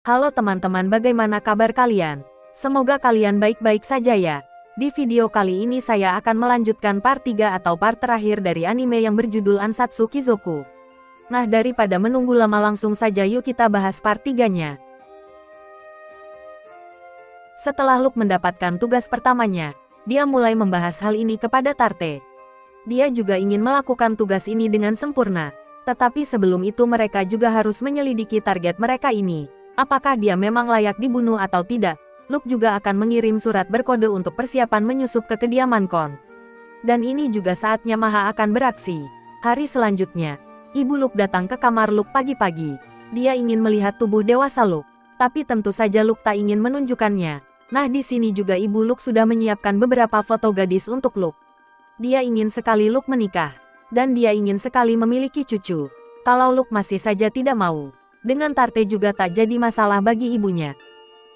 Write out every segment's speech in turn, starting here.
Halo teman-teman, bagaimana kabar kalian? Semoga kalian baik-baik saja ya. Di video kali ini saya akan melanjutkan part 3 atau part terakhir dari anime yang berjudul Ansatsu Kizoku. Nah, daripada menunggu lama, langsung saja yuk kita bahas part 3-nya. Setelah Luke mendapatkan tugas pertamanya, dia mulai membahas hal ini kepada Tarte. Dia juga ingin melakukan tugas ini dengan sempurna. Tetapi sebelum itu mereka juga harus menyelidiki target mereka ini. Apakah dia memang layak dibunuh atau tidak? Luke juga akan mengirim surat berkode untuk persiapan menyusup ke kediaman Kon. Dan ini juga saatnya Maha akan beraksi. Hari selanjutnya, Ibu Luke datang ke kamar Luke pagi-pagi. Dia ingin melihat tubuh dewasa Luke. Tapi tentu saja Luke tak ingin menunjukkannya. Nah, di sini juga Ibu Luke sudah menyiapkan beberapa foto gadis untuk Luke. Dia ingin sekali Luke menikah. Dan dia ingin sekali memiliki cucu. Kalau Luke masih saja tidak mau, dengan Tarte juga tak jadi masalah bagi ibunya.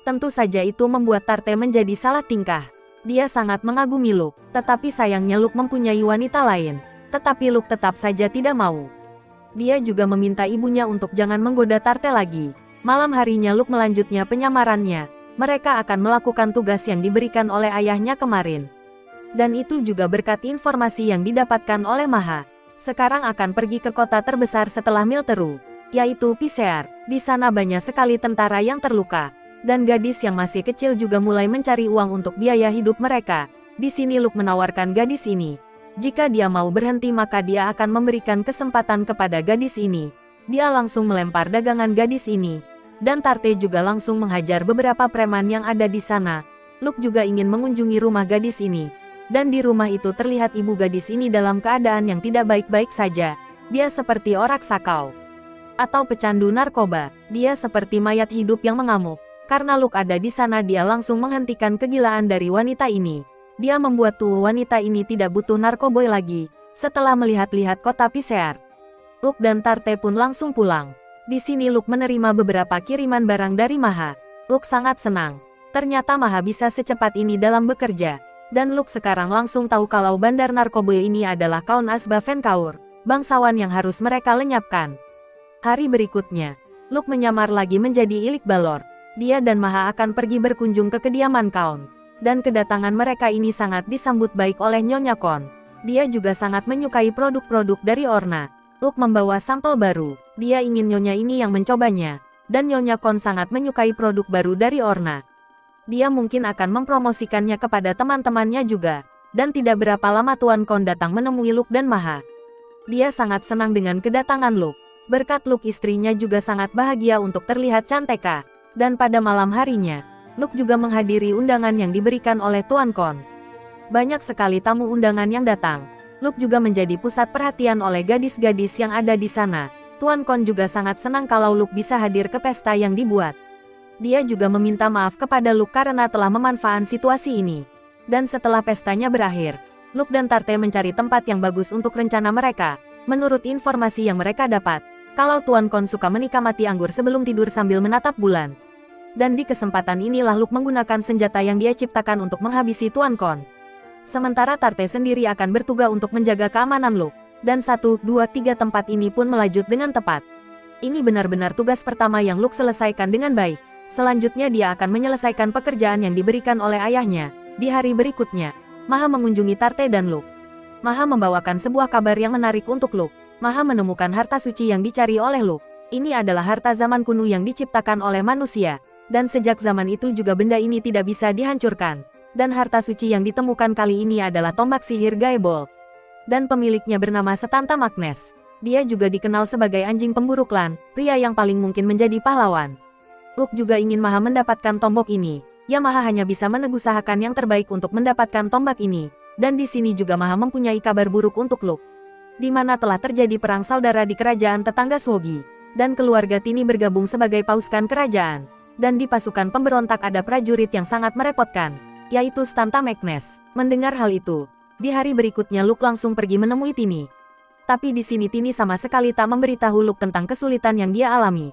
Tentu saja itu membuat Tarte menjadi salah tingkah. Dia sangat mengagumi Luke, tetapi sayangnya Luke mempunyai wanita lain. Tetapi Luke tetap saja tidak mau. Dia juga meminta ibunya untuk jangan menggoda Tarte lagi. Malam harinya Luke melanjutnya penyamarannya. Mereka akan melakukan tugas yang diberikan oleh ayahnya kemarin. Dan itu juga berkat informasi yang didapatkan oleh Maha. Sekarang akan pergi ke kota terbesar setelah Milteru, yaitu Pisear. Di sana banyak sekali tentara yang terluka. Dan gadis yang masih kecil juga mulai mencari uang untuk biaya hidup mereka. Di sini Luke menawarkan gadis ini. Jika dia mau berhenti maka dia akan memberikan kesempatan kepada gadis ini. Dia langsung melempar dagangan gadis ini. Dan Tarte juga langsung menghajar beberapa preman yang ada di sana. Luke juga ingin mengunjungi rumah gadis ini. Dan di rumah itu terlihat ibu gadis ini dalam keadaan yang tidak baik-baik saja. Dia seperti orang sakau atau pecandu narkoba. Dia seperti mayat hidup yang mengamuk. Karena Luke ada di sana, dia langsung menghentikan kegilaan dari wanita ini. Dia membuat tubuh wanita ini tidak butuh narkoboy lagi. Setelah melihat-lihat kota Pisear, Luke dan Tarte pun langsung pulang. Di sini Luke menerima beberapa kiriman barang dari Maha. Luke sangat senang. Ternyata Maha bisa secepat ini dalam bekerja. Dan Luke sekarang langsung tahu kalau bandar narkoboy ini adalah Kaun Asba Venkaur, bangsawan yang harus mereka lenyapkan. Hari berikutnya, Luke menyamar lagi menjadi Ilik Balor. Dia dan Maha akan pergi berkunjung ke kediaman Kaun. Dan kedatangan mereka ini sangat disambut baik oleh Nyonya Kon. Dia juga sangat menyukai produk-produk dari Orna. Luke membawa sampel baru. Dia ingin Nyonya ini yang mencobanya. Dan Nyonya Kon sangat menyukai produk baru dari Orna. Dia mungkin akan mempromosikannya kepada teman-temannya juga. Dan tidak berapa lama Tuan Kon datang menemui Luke dan Maha. Dia sangat senang dengan kedatangan Luke. Berkat Luke, istrinya juga sangat bahagia untuk terlihat cantik. Dan pada malam harinya, Luke juga menghadiri undangan yang diberikan oleh Tuan Kon. Banyak sekali tamu undangan yang datang. Luke juga menjadi pusat perhatian oleh gadis-gadis yang ada di sana. Tuan Kon juga sangat senang kalau Luke bisa hadir ke pesta yang dibuat. Dia juga meminta maaf kepada Luke karena telah memanfaatkan situasi ini. Dan setelah pestanya berakhir, Luke dan Tarte mencari tempat yang bagus untuk rencana mereka. Menurut informasi yang mereka dapat, kalau Tuan Kon suka menikmati anggur sebelum tidur sambil menatap bulan. Dan di kesempatan inilah Luke menggunakan senjata yang dia ciptakan untuk menghabisi Tuan Kon. Sementara Tarte sendiri akan bertugas untuk menjaga keamanan Luke. Dan 1, 2, 3 tempat ini pun melajut dengan tepat. Ini benar-benar tugas pertama yang Luke selesaikan dengan baik. Selanjutnya dia akan menyelesaikan pekerjaan yang diberikan oleh ayahnya. Di hari berikutnya, Maha mengunjungi Tarte dan Luke. Maha membawakan sebuah kabar yang menarik untuk Luke. Maha menemukan harta suci yang dicari oleh Luke. Ini adalah harta zaman kuno yang diciptakan oleh manusia. Dan sejak zaman itu juga benda ini tidak bisa dihancurkan. Dan harta suci yang ditemukan kali ini adalah tombak sihir Gaebol. Dan pemiliknya bernama Setanta Magnes. Dia juga dikenal sebagai anjing pemburu klan, pria yang paling mungkin menjadi pahlawan. Luke juga ingin Maha mendapatkan tombak ini. Ya, Maha hanya bisa mengusahakan yang terbaik untuk mendapatkan tombak ini. Dan di sini juga Maha mempunyai kabar buruk untuk Luke. Di mana telah terjadi perang saudara di kerajaan tetangga Swogi. Dan keluarga Tini bergabung sebagai pauskan kerajaan. Dan di pasukan pemberontak ada prajurit yang sangat merepotkan, yaitu Stanta Magnes. Mendengar hal itu, di hari berikutnya Luke langsung pergi menemui Tini. Tapi di sini Tini sama sekali tak memberitahu Luke tentang kesulitan yang dia alami.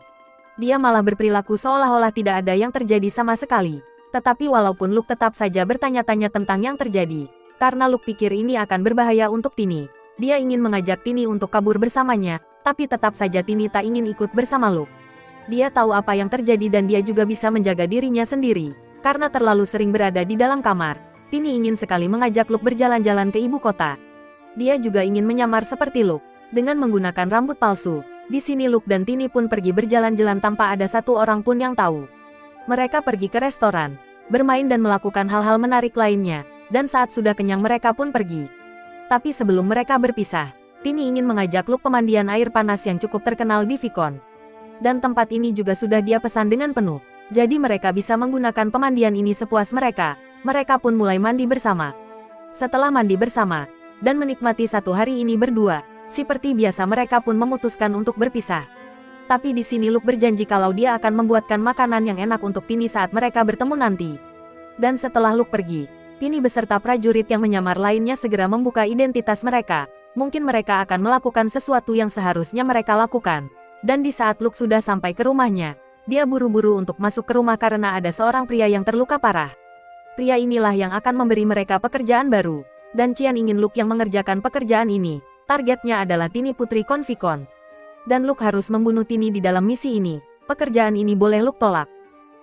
Dia malah berperilaku seolah-olah tidak ada yang terjadi sama sekali. Tetapi walaupun Luke tetap saja bertanya-tanya tentang yang terjadi, karena Luke pikir ini akan berbahaya untuk Tini. Dia ingin mengajak Tini untuk kabur bersamanya, tapi tetap saja Tini tak ingin ikut bersama Luke. Dia tahu apa yang terjadi dan dia juga bisa menjaga dirinya sendiri. Karena terlalu sering berada di dalam kamar, Tini ingin sekali mengajak Luke berjalan-jalan ke ibu kota. Dia juga ingin menyamar seperti Luke, dengan menggunakan rambut palsu. Di sini Luke dan Tini pun pergi berjalan-jalan tanpa ada satu orang pun yang tahu. Mereka pergi ke restoran, bermain dan melakukan hal-hal menarik lainnya, dan saat sudah kenyang mereka pun pergi. Tapi sebelum mereka berpisah, Tini ingin mengajak Luke pemandian air panas yang cukup terkenal di Vicon. Dan tempat ini juga sudah dia pesan dengan penuh. Jadi mereka bisa menggunakan pemandian ini sepuas mereka. Mereka pun mulai mandi bersama. Setelah mandi bersama, dan menikmati satu hari ini berdua, seperti biasa mereka pun memutuskan untuk berpisah. Tapi di sini Luke berjanji kalau dia akan membuatkan makanan yang enak untuk Tini saat mereka bertemu nanti. Dan setelah Luke pergi, Tini beserta prajurit yang menyamar lainnya segera membuka identitas mereka. Mungkin mereka akan melakukan sesuatu yang seharusnya mereka lakukan. Dan di saat Luke sudah sampai ke rumahnya, dia buru-buru untuk masuk ke rumah karena ada seorang pria yang terluka parah. Pria inilah yang akan memberi mereka pekerjaan baru. Dan Qian ingin Luke yang mengerjakan pekerjaan ini. Targetnya adalah Tini putri Konvikon. Dan Luke harus membunuh Tini di dalam misi ini. Pekerjaan ini boleh Luke tolak.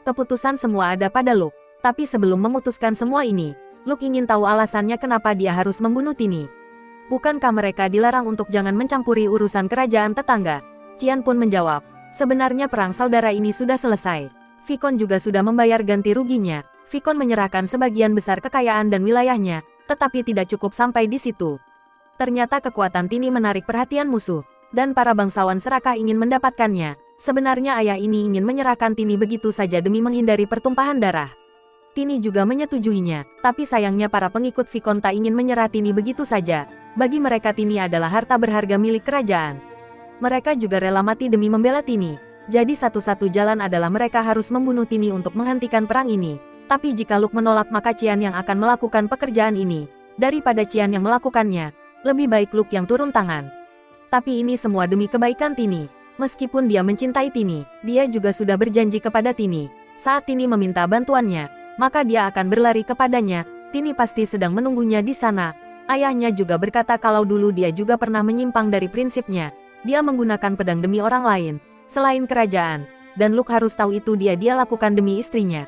Keputusan semua ada pada Luke. Tapi sebelum memutuskan semua ini, Luke ingin tahu alasannya kenapa dia harus membunuh Tini. Bukankah mereka dilarang untuk jangan mencampuri urusan kerajaan tetangga? Qian pun menjawab, sebenarnya perang saudara ini sudah selesai. Vicon juga sudah membayar ganti ruginya. Vicon menyerahkan sebagian besar kekayaan dan wilayahnya, tetapi tidak cukup sampai di situ. Ternyata kekuatan Tini menarik perhatian musuh, dan para bangsawan serakah ingin mendapatkannya. Sebenarnya ayah ini ingin menyerahkan Tini begitu saja demi menghindari pertumpahan darah. Tini juga menyetujuinya, tapi sayangnya para pengikut Vicon tak ingin menyerah Tini begitu saja. Bagi mereka Tini adalah harta berharga milik kerajaan. Mereka juga rela mati demi membela Tini. Jadi satu-satu jalan adalah mereka harus membunuh Tini untuk menghentikan perang ini. Tapi jika Luke menolak maka Qian yang akan melakukan pekerjaan ini. Daripada Qian yang melakukannya, lebih baik Luke yang turun tangan. Tapi ini semua demi kebaikan Tini. Meskipun dia mencintai Tini, dia juga sudah berjanji kepada Tini. Saat Tini meminta bantuannya, maka dia akan berlari kepadanya. Tini pasti sedang menunggunya di sana. Ayahnya juga berkata kalau dulu dia juga pernah menyimpang dari prinsipnya. Dia menggunakan pedang demi orang lain, selain kerajaan, dan Luke harus tahu itu dia lakukan demi istrinya.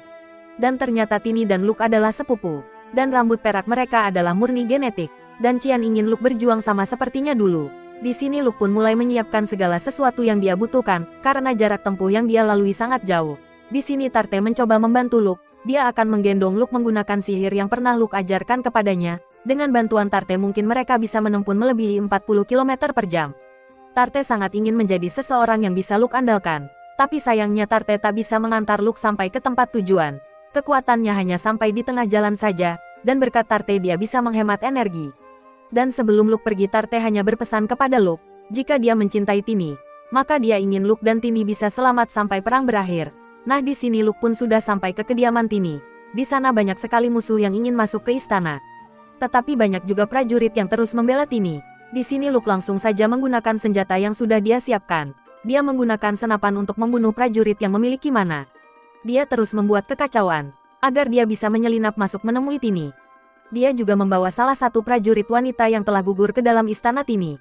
Dan ternyata Tini dan Luke adalah sepupu, dan rambut perak mereka adalah murni genetik, dan Qian ingin Luke berjuang sama sepertinya dulu. Di sini Luke pun mulai menyiapkan segala sesuatu yang dia butuhkan, karena jarak tempuh yang dia lalui sangat jauh. Di sini Tarte mencoba membantu Luke, dia akan menggendong Luke menggunakan sihir yang pernah Luke ajarkan kepadanya. Dengan bantuan Tarte mungkin mereka bisa menempuh melebihi 40 km per jam. Tarte sangat ingin menjadi seseorang yang bisa Luke andalkan. Tapi sayangnya Tarte tak bisa mengantar Luke sampai ke tempat tujuan. Kekuatannya hanya sampai di tengah jalan saja, dan berkat Tarte dia bisa menghemat energi. Dan sebelum Luke pergi Tarte hanya berpesan kepada Luke, jika dia mencintai Tini, maka dia ingin Luke dan Tini bisa selamat sampai perang berakhir. Nah di sini Luke pun sudah sampai ke kediaman Tini. Di sana banyak sekali musuh yang ingin masuk ke istana. Tetapi banyak juga prajurit yang terus membela Tini. Di sini Luke langsung saja menggunakan senjata yang sudah dia siapkan. Dia menggunakan senapan untuk membunuh prajurit yang memiliki mana. Dia terus membuat kekacauan, agar dia bisa menyelinap masuk menemui Tini. Dia juga membawa salah satu prajurit wanita yang telah gugur ke dalam istana Tini.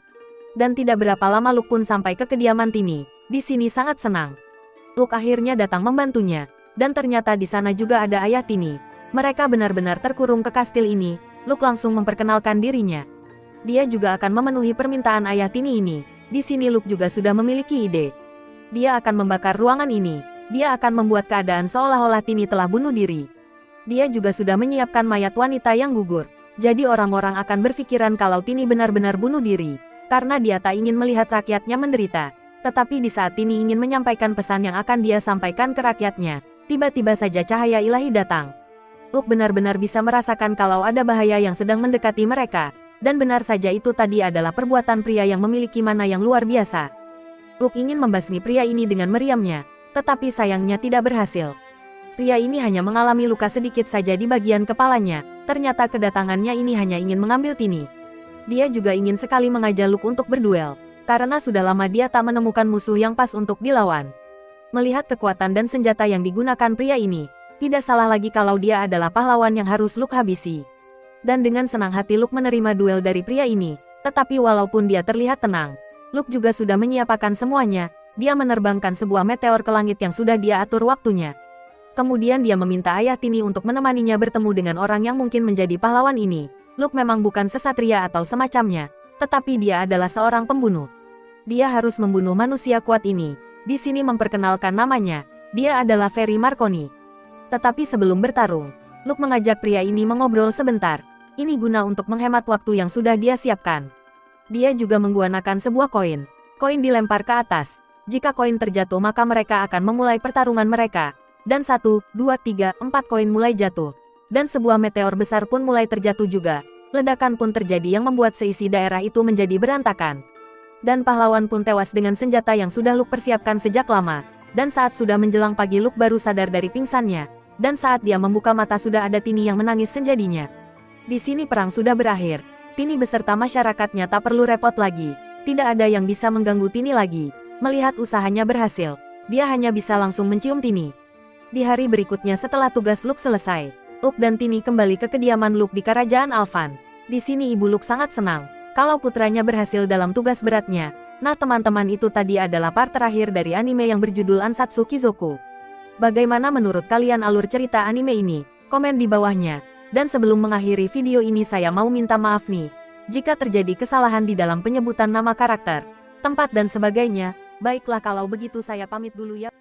Dan tidak berapa lama Luke pun sampai ke kediaman Tini. Di sini sangat senang. Luke akhirnya datang membantunya. Dan ternyata di sana juga ada ayah Tini. Mereka benar-benar terkurung ke kastil ini. Luke langsung memperkenalkan dirinya. Dia juga akan memenuhi permintaan ayah Tini ini. Di sini Luke juga sudah memiliki ide. Dia akan membakar ruangan ini. Dia akan membuat keadaan seolah-olah Tini telah bunuh diri. Dia juga sudah menyiapkan mayat wanita yang gugur. Jadi orang-orang akan berpikiran kalau Tini benar-benar bunuh diri. Karena dia tak ingin melihat rakyatnya menderita. Tetapi di saat Tini ingin menyampaikan pesan yang akan dia sampaikan ke rakyatnya, tiba-tiba saja cahaya ilahi datang. Luke benar-benar bisa merasakan kalau ada bahaya yang sedang mendekati mereka. Dan benar saja itu tadi adalah perbuatan pria yang memiliki mana yang luar biasa. Luke ingin membasmi pria ini dengan meriamnya, tetapi sayangnya tidak berhasil. Pria ini hanya mengalami luka sedikit saja di bagian kepalanya. Ternyata kedatangannya ini hanya ingin mengambil Tini. Dia juga ingin sekali mengajak Luke untuk berduel, karena sudah lama dia tak menemukan musuh yang pas untuk dilawan. Melihat kekuatan dan senjata yang digunakan pria ini, tidak salah lagi kalau dia adalah pahlawan yang harus Luke habisi. Dan dengan senang hati Luke menerima duel dari pria ini. Tetapi walaupun dia terlihat tenang, Luke juga sudah menyiapkan semuanya. dia menerbangkan sebuah meteor ke langit yang sudah dia atur waktunya. Kemudian dia meminta ayah Tini untuk menemaninya bertemu dengan orang yang mungkin menjadi pahlawan ini. Luke memang bukan kesatria atau semacamnya, tetapi dia adalah seorang pembunuh. Dia harus membunuh manusia kuat ini. Di sini memperkenalkan namanya, dia adalah Ferry Marconi. Tetapi sebelum bertarung, Luke mengajak pria ini mengobrol sebentar. Ini guna untuk menghemat waktu yang sudah dia siapkan. Dia juga menggunakan sebuah koin. Koin dilempar ke atas. Jika koin terjatuh maka mereka akan memulai pertarungan mereka. Dan 1, 2, 3, 4 koin mulai jatuh. Dan sebuah meteor besar pun mulai terjatuh juga. Ledakan pun terjadi yang membuat seisi daerah itu menjadi berantakan. Dan pahlawan pun tewas dengan senjata yang sudah Luke persiapkan sejak lama. Dan saat sudah menjelang pagi Luke baru sadar dari pingsannya. Dan saat dia membuka mata sudah ada Tini yang menangis sejadinya. Di sini perang sudah berakhir. Tini beserta masyarakatnya tak perlu repot lagi. Tidak ada yang bisa mengganggu Tini lagi. Melihat usahanya berhasil, dia hanya bisa langsung mencium Tini. Di hari berikutnya setelah tugas Luke selesai, Luke dan Tini kembali ke kediaman Luke di kerajaan Alvan. Di sini ibu Luke sangat senang kalau putranya berhasil dalam tugas beratnya. Nah teman-teman, itu tadi adalah part terakhir dari anime yang berjudul Ansatsu Kizoku. Bagaimana menurut kalian alur cerita anime ini? Komen di bawahnya. Dan sebelum mengakhiri video ini saya mau minta maaf nih, jika terjadi kesalahan di dalam penyebutan nama karakter, tempat dan sebagainya. Baiklah kalau begitu saya pamit dulu ya.